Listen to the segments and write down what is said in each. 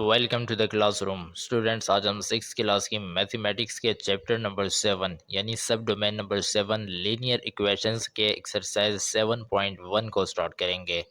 Welcome to the classroom students. आज हम six class की मैथमेटिक्स के चैप्टर नंबर 7 यानी sub domain number 7 linear equations के एक्सरसाइज 7.1 को स्टार्ट करेंगे।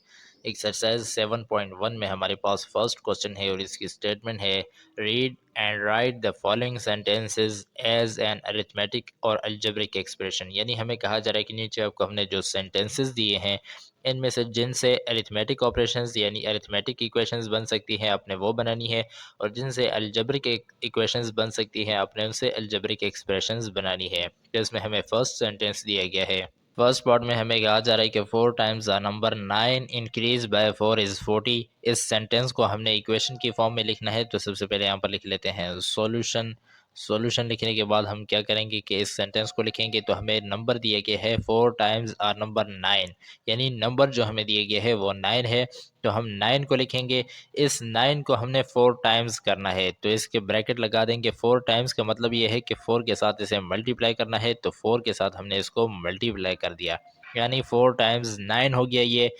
एक्सरसाइज 7.1 में हमारे पास फर्स्ट क्वेश्चन है और इसकी स्टेटमेंट है read and write the following sentences as an arithmetic और अलजेब्रिक एक्सप्रेशन। यानी हमें कहा जा रहा है कि नीचे आपको हमने जो सेंटेंसेस दिए हैं इनमें से जिनसे अरिथमेटिक ऑपरेशंस यानी अरिथमेटिक इक्वेशंस बन सकती हैं आपने वो बनानी है, और जिनसे अलजेब्रिक इक्वेशंस बन सकती हैं आपने उनसे अलजेब्रिक एक्सप्रेशंस बनानी है। तो इसमें हमें फर्स्ट सेंटेंस दिया गया है। फर्स्ट पार्ट में हमें कहा जा रहा है कि 4 times the number 9 increase by 4 is 40। इस सेंटेंस को हमने इक्वेशन की फॉर्म में लिखना है। तो सबसे पहले यहाँ पर लिख लेते हैं सॉल्यूशन। सॉल्यूशन लिखने के बाद हम क्या करेंगे कि इस सेंटेंस को लिखेंगे। तो हमें नंबर दिया गया है 4 टाइम्स आर नंबर 9, यानी नंबर जो हमें दिया गया है वो 9 है। तो हम 9 को लिखेंगे। इस 9 को हमने 4 टाइम्स करना है, तो इसके ब्रैकेट लगा देंगे। 4 टाइम्स का मतलब ये है कि 4 के साथ इसे मल्टीप्लाई करना है, तो 4 के साथ हमने इसको मल्टीप्लाई कर दिया, यानी 4 टाइम्स 9 हो गया ये।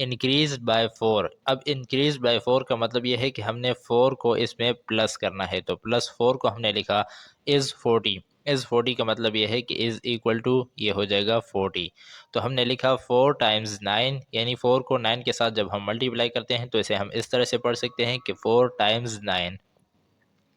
Increase by 4। अब इंक्रीज बाय 4 का मतलब ये है कि हमने 4 को इसमें प्लस करना है, तो प्लस 4 को हमने लिखा इज़ 40। इज़ 40 का मतलब ये है कि इज़ इक्वल टू ये हो जाएगा 40। तो हमने लिखा 4 टाइम्स 9, यानी 4 को 9 के साथ जब हम मल्टीप्लाई करते हैं तो इसे हम इस तरह से पढ़ सकते हैं कि 4 टाइम्स 9।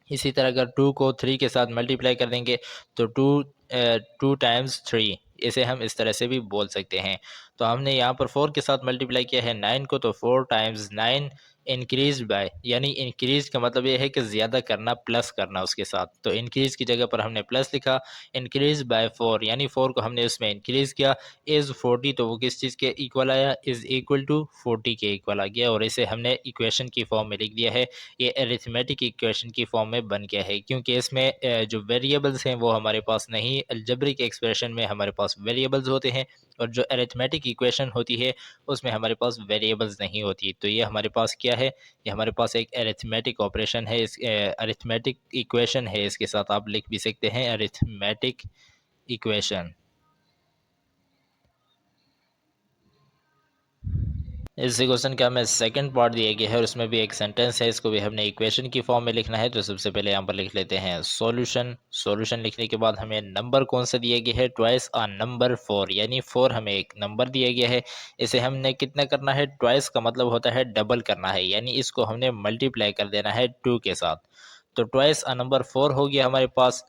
इसी तरह अगर 2 को 3 के साथ मल्टीप्लाई कर देंगे तो 2 टाइम्स 3, इसे हम इस तरह से भी बोल सकते हैं। तो हमने यहाँ पर 4 के साथ मल्टीप्लाई किया है 9 को, तो 4 टाइम्स 9 इंक्रीज बाय, यानी इंक्रीज का मतलब ये है कि ज़्यादा करना, प्लस करना उसके साथ। तो इंक्रीज की जगह पर हमने प्लस लिखा। इंक्रीज बाय 4 यानी 4 को हमने उसमें इंक्रीज किया। इज़ 40, तो वो किस चीज़ के इक्वल आया, इज़ इक्वल टू 40 के इक्वल आ गया, और इसे हमने इक्वेशन की फॉर्म में लिख दिया है। ये अरिथमेटिक इक्वेशन की फॉर्म में बन गया है, क्योंकि इसमें जो वेरिएबल्स हैं वो हमारे पास नहीं। अलजेब्रिक एक्सप्रेशन में हमारे पास वेरिएबल्स होते हैं, और जो अरिथमेटिक इक्वेशन होती है उसमें हमारे पास वेरिएबल्स नहीं होती। तो ये हमारे पास क्या है, ये हमारे पास एक अरिथमेटिक ऑपरेशन है, इस अरिथमेटिक इक्वेशन है। इसके साथ आप लिख भी सकते हैं अरिथमेटिक इक्वेशन। इस क्वेश्चन का हमें सेकंड पार्ट दिया गया है और उसमें भी एक सेंटेंस है, इसको भी हमने इक्वेशन की फॉर्म में लिखना है। तो सबसे पहले यहाँ पर लिख लेते हैं सॉल्यूशन। सॉल्यूशन लिखने के बाद हमें नंबर कौन सा दिया गया है, ट्वाइस आ नंबर 4, यानी 4 हमें एक नंबर दिया गया है। इसे हमने कितना करना है, ट्वाइस का मतलब होता है डबल करना है, यानी इसको हमने मल्टीप्लाई कर देना है 2 के साथ। तो ट्वाइस आ नंबर 4 हो गया हमारे पास।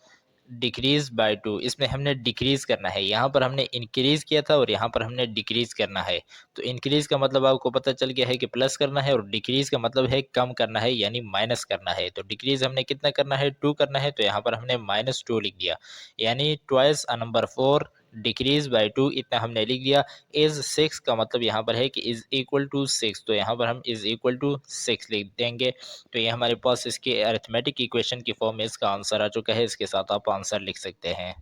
डिक्रीज बाय 2, इसमें हमने डिक्रीज करना है। यहाँ पर हमने इंक्रीज किया था और यहाँ पर हमने डिक्रीज करना है। तो इंक्रीज का मतलब आपको पता चल गया है कि प्लस करना है, और डिक्रीज का मतलब है कम करना है, यानी माइनस करना है। तो डिक्रीज हमने कितना करना है, 2 करना है, तो यहाँ पर हमने -2 लिख दिया, यानी twice a number 4 decrease by 2, इतना हमने लिख दिया। इज 6 का मतलब यहाँ पर है कि इज इक्वल टू 6, तो यहाँ पर हम इज इक्वल टू 6 लिख देंगे। तो ये हमारे पास इसके अरिथमेटिक इक्वेशन की फॉर्म में इसका आंसर आ चुका है। इसके साथ आप आंसर लिख सकते हैं।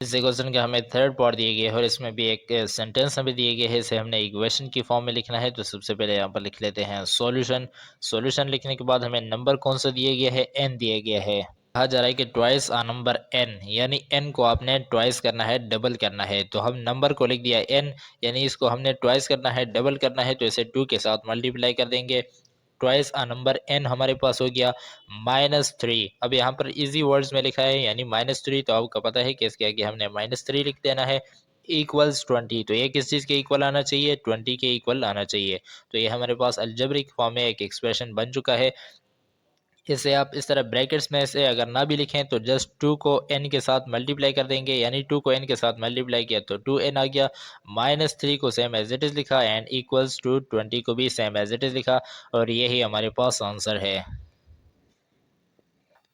इस क्वेश्चन का हमें थर्ड पार्ट दिए गए है और इसमें भी एक सेंटेंस हमें दिए गए हैं, इसे हमने इक्वेशन की फॉर्म में लिखना है। तो सबसे पहले यहाँ पर लिख लेते हैं सॉल्यूशन। सॉल्यूशन लिखने के बाद हमें नंबर कौन सा दिया गया है, n दिया गया है। कहा जा रहा है कि ट्वाइस आ नंबर n, यानी n को आपने ट्वाइस करना है, डबल करना है। तो हम नंबर को लिख दिया n, यानी इसको हमने ट्वाइस करना है, डबल करना है, तो इसे 2 के साथ मल्टीप्लाई कर देंगे। ट्वाइस आ नंबर n हमारे पास हो गया -3। अब यहाँ पर इजी वर्ड्स में लिखा है यानी -3, तो आपको पता है कि इसके आगे हमने -3 लिख देना है। इक्वल्स 20, तो ये किस चीज़ के इक्वल आना चाहिए, 20 के इक्वल आना चाहिए। तो ये हमारे पास अलजेब्रिक फॉर्म में एक एक्सप्रेशन बन चुका है। इसे आप इस तरह ब्रैकेट्स में से अगर ना भी लिखें तो जस्ट 2 को n के साथ मल्टीप्लाई कर देंगे, यानी 2 को n के साथ मल्टीप्लाई किया तो 2n आ गया। -3 को सेम एज इट इज़ लिखा एंड इक्वल्स टू 20 को भी सेम एज इट इज़ लिखा, और यही हमारे पास आंसर है।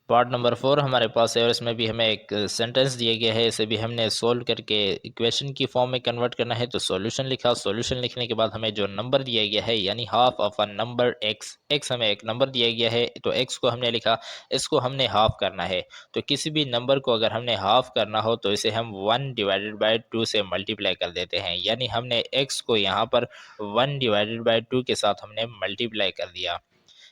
पार्ट नंबर 4 हमारे पास है और इसमें भी हमें एक सेंटेंस दिया गया है, इसे भी हमने सोल्व करके इक्वेशन की फॉर्म में कन्वर्ट करना है। तो सॉल्यूशन लिखा। सॉल्यूशन लिखने के बाद हमें जो नंबर दिया गया है, यानी half of a number x, x हमें एक नंबर दिया गया है, तो x को हमने लिखा, इसको हमने हाफ करना है। तो किसी भी नंबर को अगर हमने हाफ करना हो तो इसे हम 1/2 से मल्टीप्लाई कर देते हैं, यानी हमने x को यहाँ पर 1/2 के साथ हमने मल्टीप्लाई कर दिया।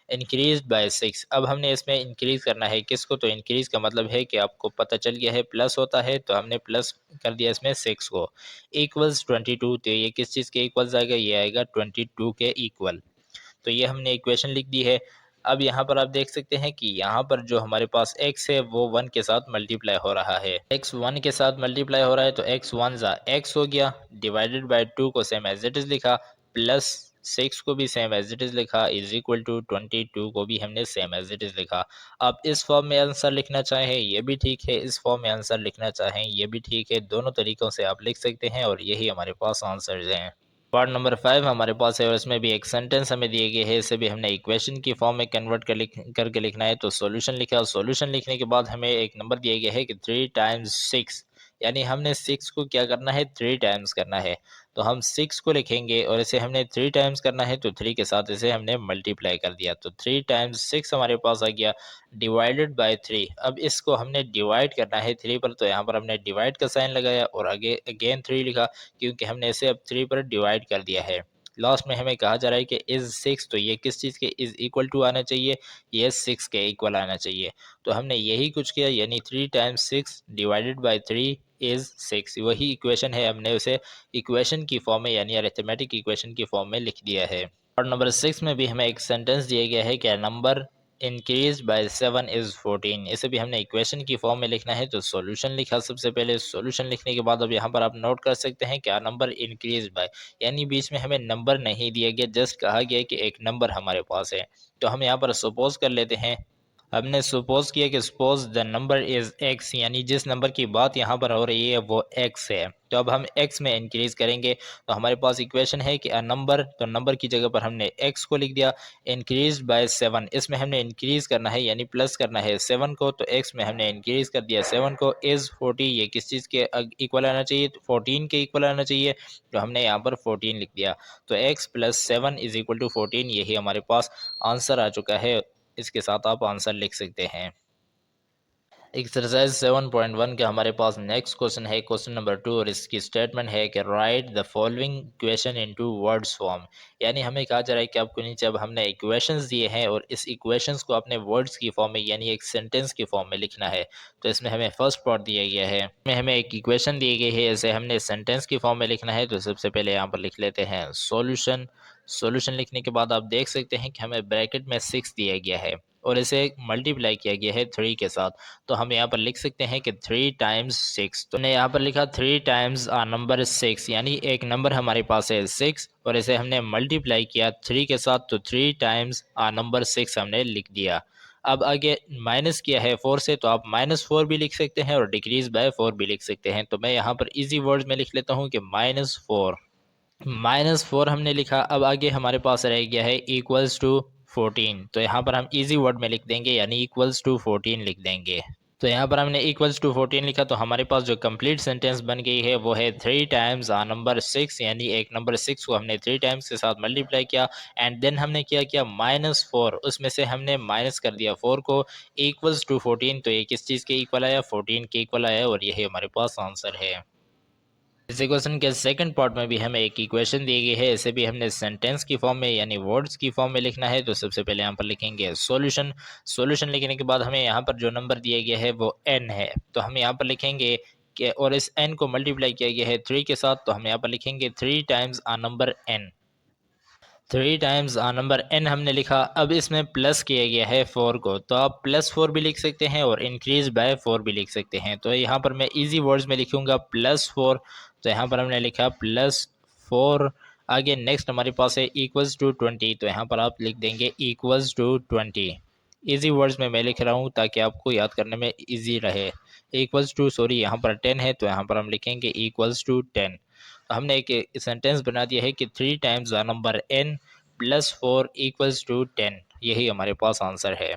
इंक्रीज बाय 6, अब हमने इसमें इंक्रीज करना है किसको, तो इंक्रीज का मतलब है कि आपको पता चल गया है प्लस होता है, तो हमने प्लस कर दिया इसमें 6 को। इक्वल्स 22, तो ये किस चीज़ के इक्वल्स आएगा, ये आएगा 22 के इक्वल। तो ये हमने इक्वेशन लिख दी है। अब यहाँ पर आप देख सकते हैं कि यहाँ पर जो हमारे पास x है वो 1 के साथ मल्टीप्लाई हो रहा है। x 1 के साथ मल्टीप्लाई हो रहा है तो x 1 ज़ा x हो गया, डिवाइडेड बाय 2 को सेम एज इट इज़ लिखा, प्लस 6 को भी सेम एज इट इज़ लिखा, इज इक्वल टू 22 को भी हमने सेम एज इट इज़ लिखा। आप इस फॉर्म में आंसर लिखना चाहें ये भी ठीक है, इस फॉर्म में आंसर लिखना चाहें ये भी ठीक है, दोनों तरीक़ों से आप लिख सकते हैं और यही हमारे पास आंसर्स हैं। पार्ट नंबर 5 हमारे पास है और इसमें भी एक सेंटेंस हमें दिए गए हैं, इसे भी हमने इक्वेशन की फॉर्म में कन्वर्ट करके लिखना है। तो सॉल्यूशन लिखा, सॉल्यूशन लिखने के बाद हमें एक नंबर दिया गया है कि 3 टाइम्स 6, यानी हमने 6 को क्या करना है, 3 टाइम्स करना है। तो हम 6 को लिखेंगे और इसे हमने 3 टाइम्स करना है, तो 3 के साथ इसे हमने मल्टीप्लाई कर दिया, तो 3 टाइम्स 6 हमारे पास आ गया, डिवाइडेड बाय 3। अब इसको हमने डिवाइड करना है 3 पर, तो यहाँ पर हमने डिवाइड का साइन लगाया और आगे अगेन 3 लिखा, क्योंकि हमने इसे अब 3 पर डिवाइड कर दिया है। लास्ट में हमें कहा जा रहा है कि इज 6, तो ये किस चीज़ के इज इक्वल टू आना चाहिए, ये 6 के इक्वल आना चाहिए। तो हमने यही कुछ किया, यानी 3 टाइम्स 6 डिवाइडेड बाय 3 इज 6, वही इक्वेशन है, हमने उसे इक्वेशन की फॉर्म में यानी अरिथमेटिक इक्वेशन की फॉर्म में लिख दिया है। और नंबर 6 में भी हमें एक सेंटेंस दिया गया है कि नंबर इंक्रीज बाय 7 इज 14, इसे भी हमने इक्वेशन की फॉर्म में लिखना है। तो सॉल्यूशन लिखा, सबसे पहले सॉल्यूशन लिखने के बाद अब यहाँ पर आप नोट कर सकते हैं क्या, नंबर इंक्रीज बाय, यानी बीच में हमें नंबर नहीं दिया गया, जस्ट कहा गया कि एक नंबर हमारे पास है। तो हम यहाँ पर सपोज कर लेते हैं, हमने सपोज किया कि suppose the number is x, यानी जिस नंबर की बात यहाँ पर हो रही है वो x है। तो अब हम x में इंक्रीज करेंगे, तो हमारे पास इक्वेशन है कि अ नंबर, तो नंबर की जगह पर हमने x को लिख दिया, इंक्रीज बाय 7, इसमें हमने इंक्रीज करना है यानी प्लस करना है 7 को, तो x में हमने इंक्रीज कर दिया 7 को, इज 40, ये किस चीज़ के इक्वल आना चाहिए, तो 14 के इक्वल आना चाहिए, तो हमने यहाँ पर 14 लिख दिया। तो x plus 7 is equal to 14, यही हमारे पास आंसर आ चुका है। इसके साथ आप आंसर लिख सकते हैं। एक्सरसाइज 7.1 का हमारे पास नेक्स्ट क्वेश्चन है, क्वेश्चन नंबर 2, और इसकी स्टेटमेंट है कि right the following equation into words form, यानी हमें कहा जा रहा है कि आपको नीचे अब हमने इक्वेशंस दिए हैं और इस इक्वेशंस को अपने वर्ड्स की फॉर्म में यानी एक सेंटेंस की फॉर्म में लिखना है। तो इसमें हमें फर्स्ट पार्ट दिया गया है, इसमें हमें एक इक्वेशन दी गई है, इसे हमने सेंटेंस की फॉर्म में लिखना है। तो सबसे पहले यहाँ पर लिख लेते हैं सॉल्यूशन। सॉल्यूशन लिखने के बाद आप देख सकते हैं कि हमें ब्रैकेट में 6 दिया गया है और इसे मल्टीप्लाई किया गया है 3 के साथ। तो हम यहाँ पर लिख सकते हैं कि 3 टाइम्स 6, तो हमने यहाँ पर लिखा 3 टाइम्स आ नंबर 6, यानी एक नंबर हमारे पास है 6 और इसे हमने मल्टीप्लाई किया 3 के साथ, तो 3 टाइम्स आ नंबर 6 हमने लिख दिया। अब आगे माइनस किया है 4 से, तो आप -4 भी लिख सकते हैं और डिक्रीज बाय 4 भी लिख सकते हैं। तो मैं यहाँ पर इजी वर्ड्स में लिख लेता हूँ कि -4, -4 हमने लिखा। अब आगे हमारे पास रह गया है इक्वल्स टू 14, तो यहाँ पर हम इजी वर्ड में लिख देंगे यानी इक्वल्स टू 14 लिख देंगे। तो यहाँ पर हमने इक्वल्स टू 14 लिखा, तो हमारे पास जो कंप्लीट सेंटेंस बन गई है वो है 3 टाइम्स आ नंबर 6, यानी एक नंबर 6 को हमने 3 टाइम्स के साथ मल्टीप्लाई किया एंड देन हमने क्या किया, -4, उसमें से हमने माइनस कर दिया 4 को, इक्वल्स टू 14, तो ये किस चीज़ के इक्वल आया, 14 के इक्वल आया और यही हमारे पास आंसर है। इस इक्वेशन के सेकंड पार्ट में भी हमें एक इक्वेशन दी गई है, इसे भी हमने सेंटेंस की फॉर्म में यानी वर्ड्स की फॉर्म में लिखना है। तो सबसे पहले यहाँ पर लिखेंगे सॉल्यूशन। सॉल्यूशन लिखने के बाद हमें यहाँ पर जो नंबर दिया गया है वो n है, तो हम यहाँ पर लिखेंगे कि, और इस n को मल्टीप्लाई किया गया है 3 के साथ, तो हम यहाँ पर लिखेंगे 3 टाइम्स आ number n, 3 times number n हमने लिखा। अब इसमें प्लस किया गया है 4 को, तो आप +4 भी लिख सकते हैं और इंक्रीज बाय 4 भी लिख सकते हैं। तो यहाँ पर मैं इजी वर्ड्स में लिखूंगा +4, तो यहाँ पर हमने लिखा +4। आगे नेक्स्ट हमारे पास है इक्वल्स टू 20, तो यहाँ पर आप लिख देंगे इक्वल्स टू 20। इजी वर्ड्स में मैं लिख रहा हूँ ताकि आपको याद करने में इजी रहे। इक्वल्स टू, सॉरी यहाँ पर 10 है, तो यहाँ पर हम लिखेंगे इक्वल्स टू 10। हमने एक सेंटेंस बना दिया है कि 3 times the number n +4 equals to 10, यही हमारे पास आंसर है।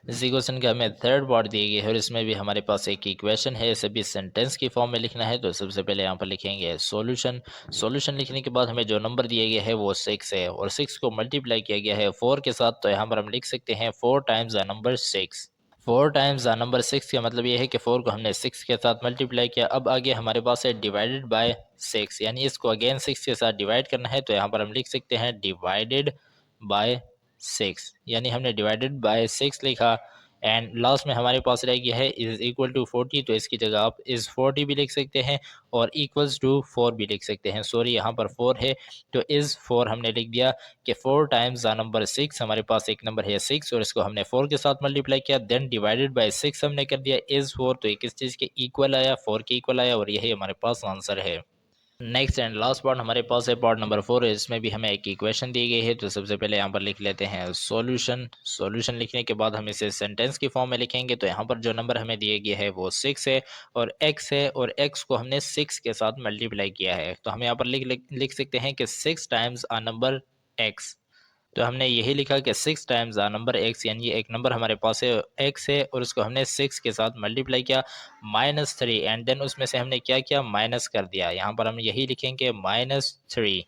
इसी क्वेश्चन का हमें थर्ड पार्ट दी गई है और इसमें भी हमारे पास एक इक्वेशन है, इसे भी सेंटेंस की फॉर्म में लिखना है। तो सबसे पहले यहाँ पर लिखेंगे सॉल्यूशन। सॉल्यूशन लिखने के बाद हमें जो नंबर दिया गया है वो 6 है और 6 को मल्टीप्लाई किया गया है 4 के साथ, तो यहाँ पर हम लिख सकते हैं 4 times the number 6। 4 times number 6 का मतलब ये है कि 4 को हमने 6 के साथ मल्टीप्लाई किया। अब आगे हमारे पास है डिवाइडेड बाय 6, यानी इसको अगेन 6 के साथ डिवाइड करना है, तो यहाँ पर हम लिख सकते हैं डिवाइडेड बाय 6, यानी हमने डिवाइडेड बाय 6 लिखा। एंड लास्ट में हमारे पास रह गया है इज इक्वल टू 40, तो इसकी जगह आप इज 40 भी लिख सकते हैं और इक्वल्स टू 4 भी लिख सकते हैं। सॉरी, यहाँ पर 4 है तो इज 4 हमने लिख दिया कि 4 टाइम्स द नंबर 6, हमारे पास एक नंबर है 6 और इसको हमने 4 के साथ मल्टीप्लाई किया, देन डिवाइडेड बाय 6 हमने कर दिया इज 4, तो ये किस चीज़ के इक्वल आया, 4 के इक्वल आया और यही हमारे पास आंसर है। नेक्स्ट एंड लास्ट पार्ट हमारे पास है पार्ट नंबर 4 है, इसमें भी हमें एक इक्वेशन दी गई है। तो सबसे पहले यहाँ पर लिख लेते हैं सॉल्यूशन। सॉल्यूशन लिखने के बाद हम इसे सेंटेंस की फॉर्म में लिखेंगे। तो यहाँ पर जो नंबर हमें दिए गए है वो 6 है और x है और x को हमने 6 के साथ मल्टीप्लाई किया है। तो हम यहाँ पर लिख सकते हैं कि 6 टाइम्स आ नंबर x। तो हमने यही लिखा कि 6 टाइम्स आ नंबर x, यानी एक नंबर हमारे पास है x है और उसको हमने 6 के साथ मल्टीप्लाई किया -3 एंड देन उसमें से हमने क्या किया, माइनस कर दिया। यहाँ पर हम यही लिखेंगे -3,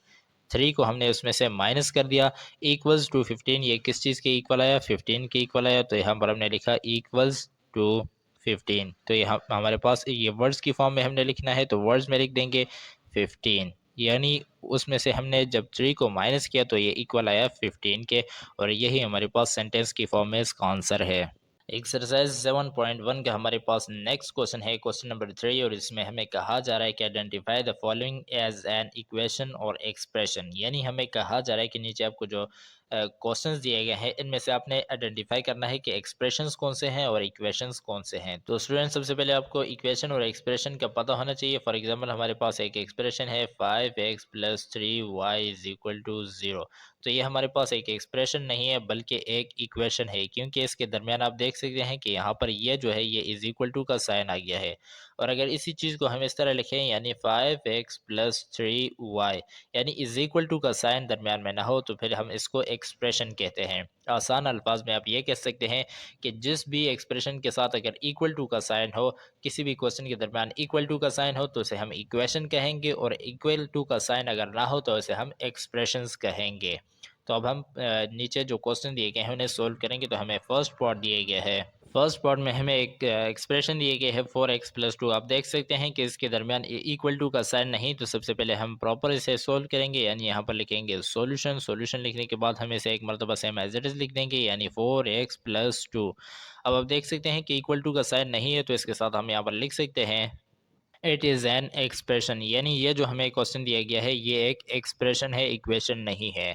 3 को हमने उसमें से माइनस कर दिया इक्वल्स टू 15। ये किस चीज़ के इक्वल आया, 15 के इक्वल आया। तो यहाँ पर हमने लिखा इक्वल्स टू 15। तो यहाँ हमारे पास ये वर्ड्स की फॉर्म में हमने लिखना है, तो वर्ड्स में लिख देंगे 15, यानी उसमें से हमने जब 3 को माइनस किया तो ये इक्वल आया 15 के और यही हमारे पास सेंटेंस की फॉर्म में इसका आंसर है। एक्सरसाइज 7.1 का हमारे पास नेक्स्ट क्वेश्चन है, क्वेश्चन नंबर 3, और इसमें हमें कहा जा रहा है कि identify the following as an equation और एक्सप्रेशन। यानी हमें कहा जा रहा है कि नीचे आपको जो क्वेश्चंस दिए गए हैं इनमें से आपने आइडेंटिफाई करना है कि एक्सप्रेशंस कौन से हैं और इक्वेशंस कौन से हैं। तो स्टूडेंट सबसे पहले आपको इक्वेशन और एक्सप्रेशन का पता होना चाहिए। फॉर एग्जांपल हमारे पास एक एक्सप्रेशन है 5x + 3y = 0। तो ये हमारे पास एक एक्सप्रेशन नहीं है बल्कि एक इक्वेशन है, क्योंकि इसके दरमियान आप देख सकते हैं कि यहाँ पर ये जो है ये इज इक्वल टू का साइन आ गया है। और अगर इसी चीज़ को हम इस तरह लिखें यानी 5x + 3y, यानी इज इक्वल टू का साइन दरमियान में ना हो, तो फिर हम इसको एक्सप्रेशन कहते हैं। आसान अल्फाज में आप ये कह सकते हैं कि जिस भी एक्सप्रेशन के साथ अगर इक्वल टू का साइन हो, किसी भी क्वेश्चन के दरमियान इक्वल टू का साइन हो तो उसे हम इक्वेशन कहेंगे और इक्वल टू का साइन अगर ना हो तो उसे हम एक्सप्रेशंस कहेंगे। तो अब हम नीचे जो क्वेश्चन दिए गए हैं उन्हें सोल्व करेंगे। तो हमें फर्स्ट पार्ट दिए गया है, फर्स्ट पार्ट में हमें एक एक्सप्रेशन दिए गए है 4x + 2। आप देख सकते हैं कि इसके दरमियान इक्वल टू का साइन नहीं, तो सबसे पहले हम प्रॉपर इसे सोल्व करेंगे, यानी यहाँ पर लिखेंगे सॉल्यूशन। सॉल्यूशन लिखने के बाद हम इसे एक मरतबा सेम एज इट इज़ लिख देंगे, यानी 4x + 2। अब आप देख सकते हैं कि इक्वल टू का साइन नहीं है, तो इसके साथ हम यहाँ पर लिख सकते हैं इट इज़ एन एक्सप्रेशन, यानी ये जो हमें क्वेश्चन दिया गया है ये एक एक्सप्रेशन है, इक्वेशन नहीं है।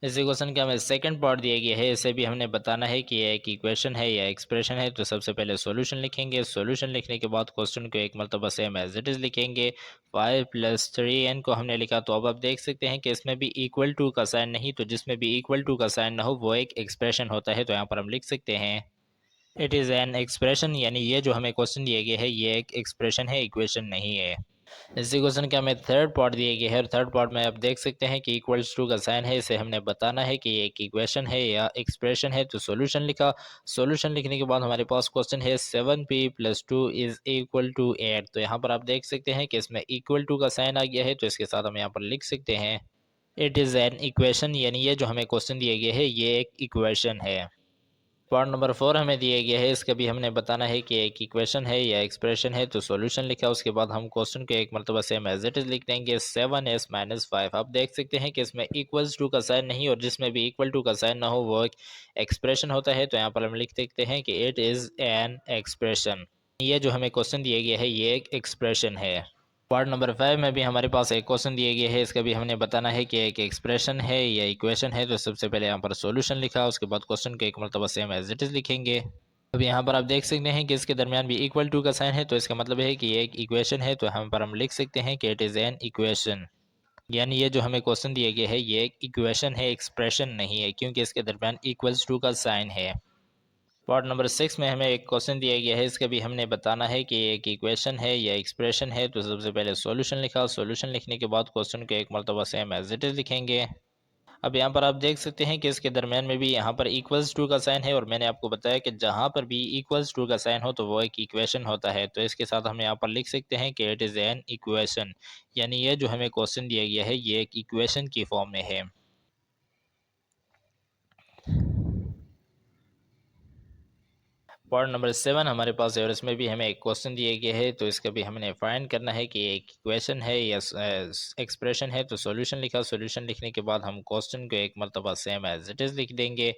इसी क्वेश्चन का हमें सेकंड पार्ट दिया गया है, इसे भी हमने बताना है कि ये एक इक्वेशन है या एक्सप्रेशन है। तो सबसे पहले सॉल्यूशन लिखेंगे। सॉल्यूशन लिखने के बाद क्वेश्चन को एक मरतबा सेम एज इट इज़ लिखेंगे। 5 + 3n को हमने लिखा, तो अब आप देख सकते हैं कि इसमें भी इक्वल टू का साइन नहीं, तो जिसमें भी इक्वल टू का साइन ना हो वो एक एक्सप्रेशन होता है। तो यहाँ पर हम लिख सकते हैं इट इज़ एन एक्सप्रेशन, यानी ये जो हमें क्वेश्चन दिए गए है ये एक एक्सप्रेशन है, इक्वेशन नहीं है। इसी क्वेश्चन के हमें थर्ड पार्ट दिए गए है और थर्ड पार्ट में आप देख सकते हैं कि इक्वल्स टू का साइन है, इसे हमने बताना है कि ये एक इक्वेशन है या एक्सप्रेशन है। तो सॉल्यूशन लिखा। सॉल्यूशन लिखने के बाद हमारे पास क्वेश्चन है 7p + 2 = 8। तो यहाँ पर आप देख सकते हैं कि इसमें इक्वल टू का साइन आ गया है, तो इसके साथ हम यहाँ पर लिख सकते हैं इट इज़ एन इक्वेशन, यानी ये जो हमें क्वेश्चन दिए गए है ये एक इक्वेशन है। पार्ट नंबर 4 हमें दिया गया है, इसका भी हमने बताना है कि एक इक्वेशन है या एक्सप्रेशन है। तो सॉल्यूशन लिखा, उसके बाद हम क्वेश्चन को एक मरतबा सेम एज इट इज़ लिख देंगे 7s - 5। आप देख सकते हैं कि इसमें इक्वल्स टू का साइन नहीं और जिसमें भी इक्वल टू का साइन ना हो वो एक एक्सप्रेशन होता है। तो यहाँ पर हम लिख सकते हैं कि इट इज़ एन एक्सप्रेशन, ये जो हमें क्वेश्चन दिया गया है ये एक एक्सप्रेशन है। पार्ट नंबर 5 में भी हमारे पास एक क्वेश्चन दिए गए है, इसका भी हमने बताना है कि एक एक्सप्रेशन है या इक्वेशन है। तो सबसे पहले यहाँ पर सॉल्यूशन लिखा, उसके बाद क्वेश्चन को एक मरतबा सेम एज इट इज़ लिखेंगे। अब यहाँ पर आप देख सकते हैं कि इसके दरमियान भी इक्वल टू का साइन है, तो इसका मतलब है कि ये एक इक्वेशन है। तो हम पर हम लिख सकते हैं कि इट इज़ एन इक्वेशन, यानी ये जो हमें क्वेश्चन दिया गया है ये एक इक्वेशन है, एक्सप्रेशन नहीं है, क्योंकि इसके दरमियान इक्वल्स टू का साइन है। पार्ट नंबर 6 में हमें एक क्वेश्चन दिया गया है, इसका भी हमने बताना है कि एक इक्वेशन है या एक्सप्रेशन है। तो सबसे पहले सॉल्यूशन लिखा। सॉल्यूशन लिखने के बाद क्वेश्चन को एक मरतबा सेम एज इट इज़ लिखेंगे। अब यहाँ पर आप देख सकते हैं कि इसके दरमियान में भी यहाँ पर इक्वल्स टू का साइन है और मैंने आपको बताया कि जहाँ पर भी इक्वल्स टू का साइन हो तो वो एक इक्वेशन होता है। तो इसके साथ हम यहाँ पर लिख सकते हैं कि इट इज़ एन इक्वेशन, यानी ये जो हमें क्वेश्चन दिया गया है ये एक इक्वेशन की फॉर्म में है। पार्ट नंबर 7 हमारे पास है और इसमें भी हमें एक क्वेश्चन दिए गए है, तो इसका भी हमने फाइंड करना है कि एक इक्वेशन है या एक्सप्रेशन है। तो सॉल्यूशन लिखा। सॉल्यूशन लिखने के बाद हम क्वेश्चन को एक मरतबा सेम एज इट इज़ लिख देंगे।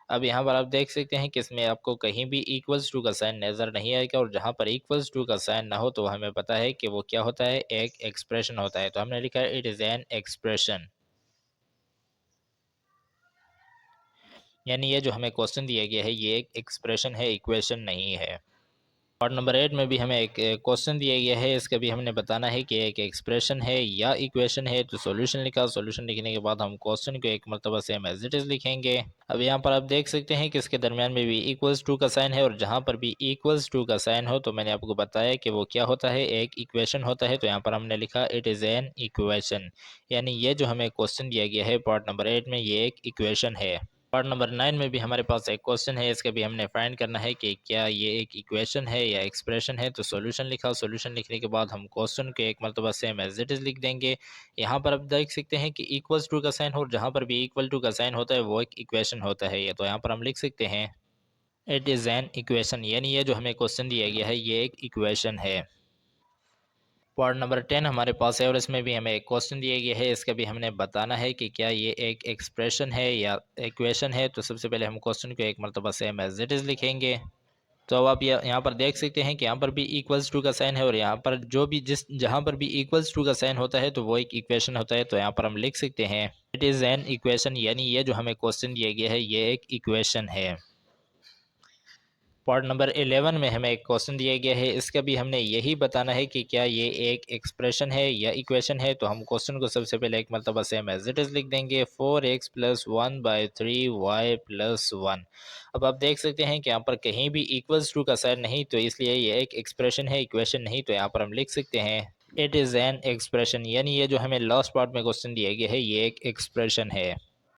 अब यहाँ पर आप देख सकते हैं कि इसमें आपको कहीं भी इक्वल्स टू का साइन नज़र नहीं आएगा, और जहाँ पर इक्वल्स टू का साइन ना हो तो हमें पता है कि वो क्या होता है, एक एक्सप्रेशन होता है। तो हमने लिखा है इट इज़ एन एक्सप्रेशन, यानी ये जो हमें क्वेश्चन दिया गया है ये एक एक्सप्रेशन है, इक्वेशन नहीं है। और नंबर 8 में भी हमें एक क्वेश्चन दिया गया है, इसका भी हमने बताना है कि एक एक्सप्रेशन है या इक्वेशन है। तो सॉल्यूशन लिखा, सॉल्यूशन लिखने के बाद हम क्वेश्चन को एक मरतबा सेम एज इट इज़ लिखेंगे। अब यहाँ पर आप देख सकते हैं कि इसके दरमियान में भी इक्वल्स टू का साइन है, और जहाँ पर भी इक्वल्स टू का साइन हो तो मैंने आपको बताया कि वो क्या होता है, एक इक्वेशन होता है। तो यहाँ पर हमने लिखा इट इज़ एन इक्वेशन, यानी ये जो हमें क्वेश्चन दिया गया है पार्ट नंबर 8 में ये एक इक्वेशन है। पार्ट नंबर 9 में भी हमारे पास एक क्वेश्चन है, इसका भी हमने फाइंड करना है कि क्या ये एक इक्वेशन है या एक्सप्रेशन है। तो सॉल्यूशन लिखा, सॉल्यूशन लिखने के बाद हम क्वेश्चन को एक मरतबा सेम एज इट इज़ लिख देंगे। यहाँ पर आप देख सकते हैं कि इक्वल्स टू का साइन हो, और जहाँ पर भी इक्वल टू का साइन होता है वो एक इक्वेशन होता है। ये तो यहाँ पर हम लिख सकते हैं इट इज़ एन इक्वेशन, यानी ये जो हमें क्वेश्चन दिया गया है ये एक इक्वेशन है। पार्ट नंबर 10 हमारे पास है, और इसमें भी हमें एक क्वेश्चन दिया गया है, इसका भी हमने बताना है कि क्या ये एक एक्सप्रेशन है या इक्वेशन है। तो सबसे पहले हम क्वेश्चन को एक मरतबा सेम एज इट इज़ लिखेंगे। तो अब आप यहाँ पर देख सकते हैं कि यहाँ पर भी इक्वल्स टू का साइन है, और यहाँ पर जो भी जहाँ पर भी इक्वल्स टू का साइन होता है तो वो एक इक्वेशन होता है। तो यहाँ पर हम लिख सकते हैं इट इज़ एन इक्वेशन, यानी ये जो हमें क्वेश्चन दिया गया है ये एक इक्वेशन है। पार्ट नंबर 11 में हमें एक क्वेश्चन दिया गया है, इसका भी हमने यही बताना है कि क्या ये एक एक्सप्रेशन है या इक्वेशन है। तो हम क्वेश्चन को सबसे पहले एक मरतबा सेम एज इट इज़ लिख देंगे, 4x+1/3y+1। अब आप देख सकते हैं कि यहाँ पर कहीं भी इक्वल्स टू का साइन नहीं, तो इसलिए ये एक एक्सप्रेशन है, इक्वेशन नहीं। तो यहाँ पर हम लिख सकते हैं इट इज़ एन एक्सप्रेशन, यानी ये जो हमें लास्ट पार्ट में क्वेश्चन दिया गया है ये एक एक्सप्रेशन है।